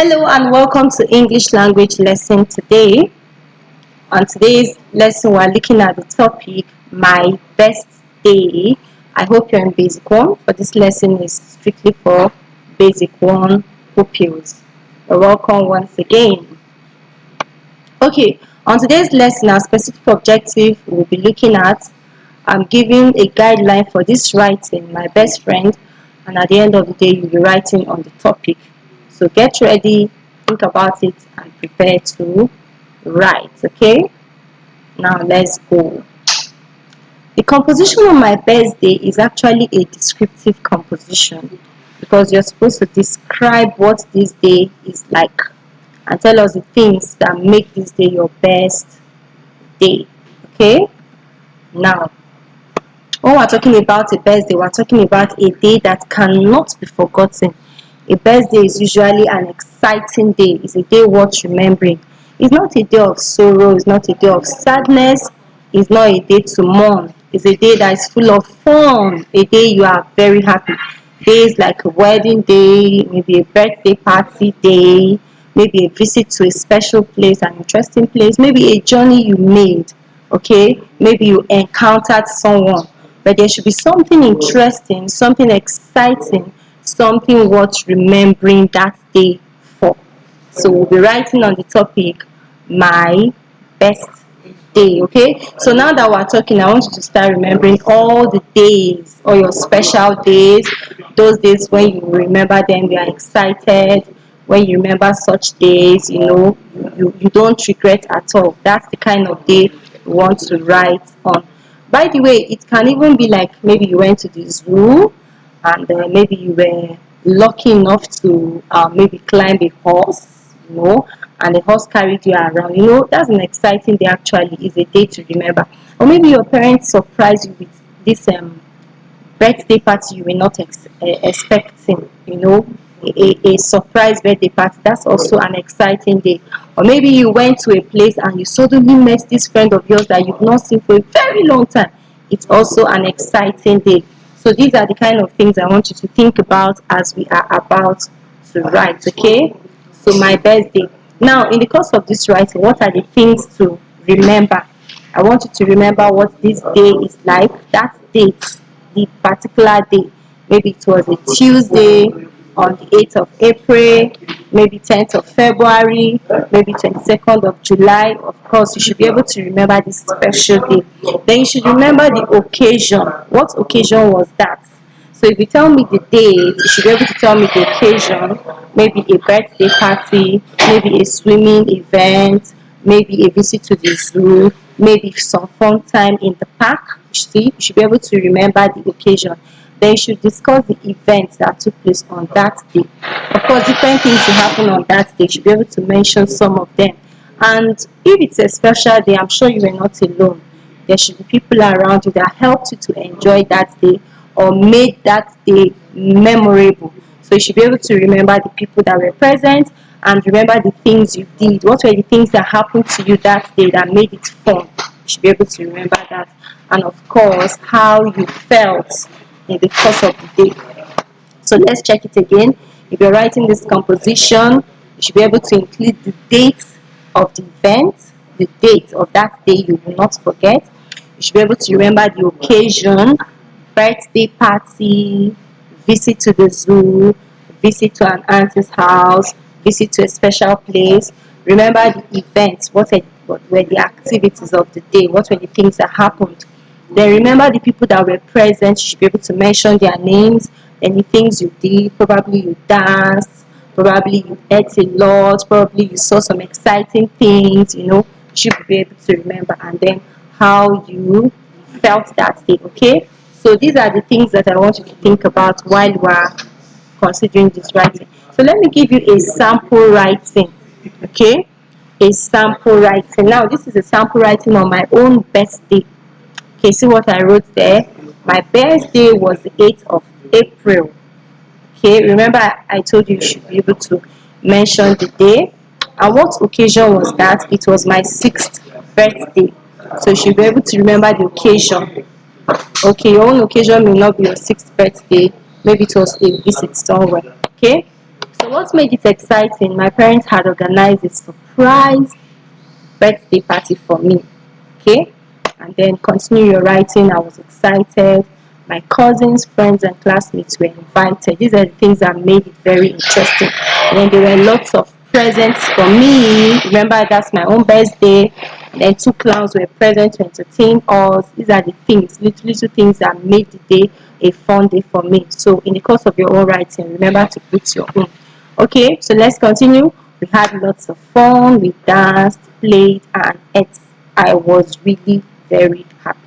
Hello and welcome to English language lesson today. On today's lesson, we're looking at the topic My Best Day. I hope you're in Basic 1. For this lesson is strictly for Basic 1 pupils. You're welcome once again. Okay, on today's lesson, our specific objective we'll be looking at I'm giving a guideline for this writing, my best friend, and at the end of the day, you'll be writing on the topic. So get ready, think about it, and prepare to write. Okay? Now let's go. The composition of my best day is actually a descriptive composition because you're supposed to describe what this day is like and tell us the things that make this day your best day. Okay? Now, when we're talking about a birthday, we're talking about a day that cannot be forgotten. A birthday is usually an exciting day. It's a day worth remembering. It's not a day of sorrow. It's not a day of sadness. It's not a day to mourn. It's a day that is full of fun. A day you are very happy. Days like a wedding day, maybe a birthday party day, maybe a visit to a special place, an interesting place, maybe a journey you made. Okay, maybe you encountered someone, but there should be something interesting, something exciting, something worth remembering that day for. So we'll be writing on the topic my best day. Okay, so now that we're talking, I want you to start remembering all the days, all your special days, those days when you remember them, you are excited. When you remember such days, you don't regret at all. That's the kind of day you want to write on. By the way, it can even be like maybe you went to the zoo and maybe you were lucky enough to maybe climb a horse, and the horse carried you around. That's an exciting day actually. It's a day to remember. Or maybe your parents surprise you with this birthday party you were not expecting, a surprise birthday party. That's also an exciting day. Or maybe you went to a place and you suddenly met this friend of yours that you've not seen for a very long time. It's also an exciting day. So these are the kind of things I want you to think about as we are about to write. Okay, so my birthday. Now in the course of this writing, what are the things to remember? I want you to remember what this day is like, that date, the particular day. Maybe it was a Tuesday on the 8th of April, maybe 10th of February, maybe 22nd of July. Of course, you should be able to remember this special day. Then you should remember the occasion. What occasion was that? So if you tell me the date, you should be able to tell me the occasion, maybe a birthday party, maybe a swimming event, maybe a visit to the zoo, maybe some fun time in the park. You should be able to remember the occasion. Then you should discuss the events that took place on that day. Of course, different things will happen on that day. You should be able to mention some of them. And if it's a special day, I'm sure you were not alone. There should be people around you that helped you to enjoy that day or made that day memorable. So you should be able to remember the people that were present and remember the things you did. What were the things that happened to you that day that made it fun? You should be able to remember that. And of course, how you felt in the course of the day. So let's check it again. If you're writing this composition, you should be able to include the date of the event, the date of that day you will not forget. You should be able to remember the occasion, birthday party, visit to the zoo, visit to an auntie's house, visit to a special place. Remember the events, what were the activities of the day, what were the things that happened. Then remember the people that were present. You should be able to mention their names, any things you did. Probably you danced, probably you ate a lot, probably you saw some exciting things, you should be able to remember. And then how you felt that day. Okay, so these are the things that I want you to think about while you are considering this writing. So let me give you a sample writing. Okay, a sample writing. Now this is a sample writing on my own birthday. Okay, see what I wrote there? My birthday was the 8th of April. Okay, remember I told you should be able to mention the day. And what occasion was that? It was my 6th birthday. So you should be able to remember the occasion. Okay, your own occasion may not be your 6th birthday. Maybe it was a visit somewhere. Okay, so what made it exciting? My parents had organized a surprise birthday party for me. Okay, and then continue your writing. I was excited. My cousins, friends, and classmates were invited. These are the things that made it very interesting. And then there were lots of presents for me. Remember, that's my own birthday. And then two clowns were present to entertain us. These are the things, little things that made the day a fun day for me. So in the course of your own writing, remember to put your own. Okay, so let's continue. We had lots of fun, we danced, played, and ate. I was really very happy.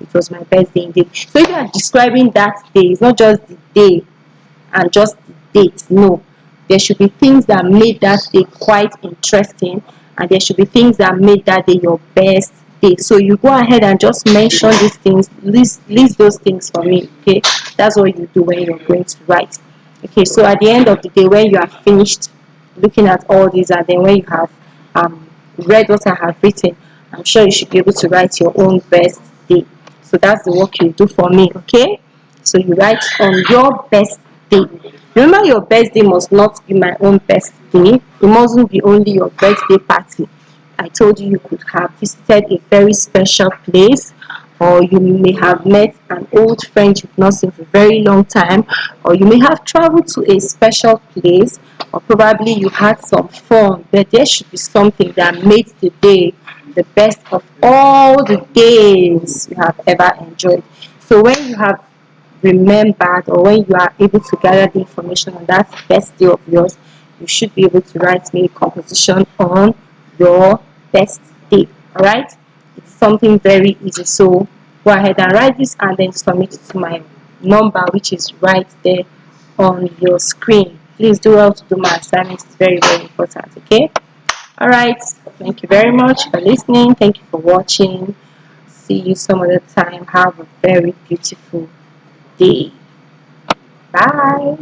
It was my birthday indeed. So if you are describing that day, it's not just the day and just the date. No, there should be things that made that day quite interesting, and there should be things that made that day your best day. So you go ahead and just mention these things, list those things for me. Okay, that's what you do when you're going to write. Okay, so at the end of the day, when you are finished looking at all these, and then when you have read what I have written, I'm sure you should be able to write your own best day. So that's the work you do for me. Okay, so you write on your best day. Remember, your best day must not be my own best day. It mustn't be only your birthday party. I told you you could have visited a very special place, or you may have met an old friend you've not seen for a very long time, or you may have traveled to a special place, or probably you had some fun. But there should be something that made the day the best of all the days you have ever enjoyed. So when you have remembered, or when you are able to gather the information on that best day of yours, you should be able to write me a composition on your best day. All right, it's something very easy. So go ahead and write this and then submit it to my number, which is right there on your screen. Please do well to do my assignment. It's very important. Okay, all right, thank you very much for listening. Thank you for watching. See you some other time. Have a very beautiful day. Bye.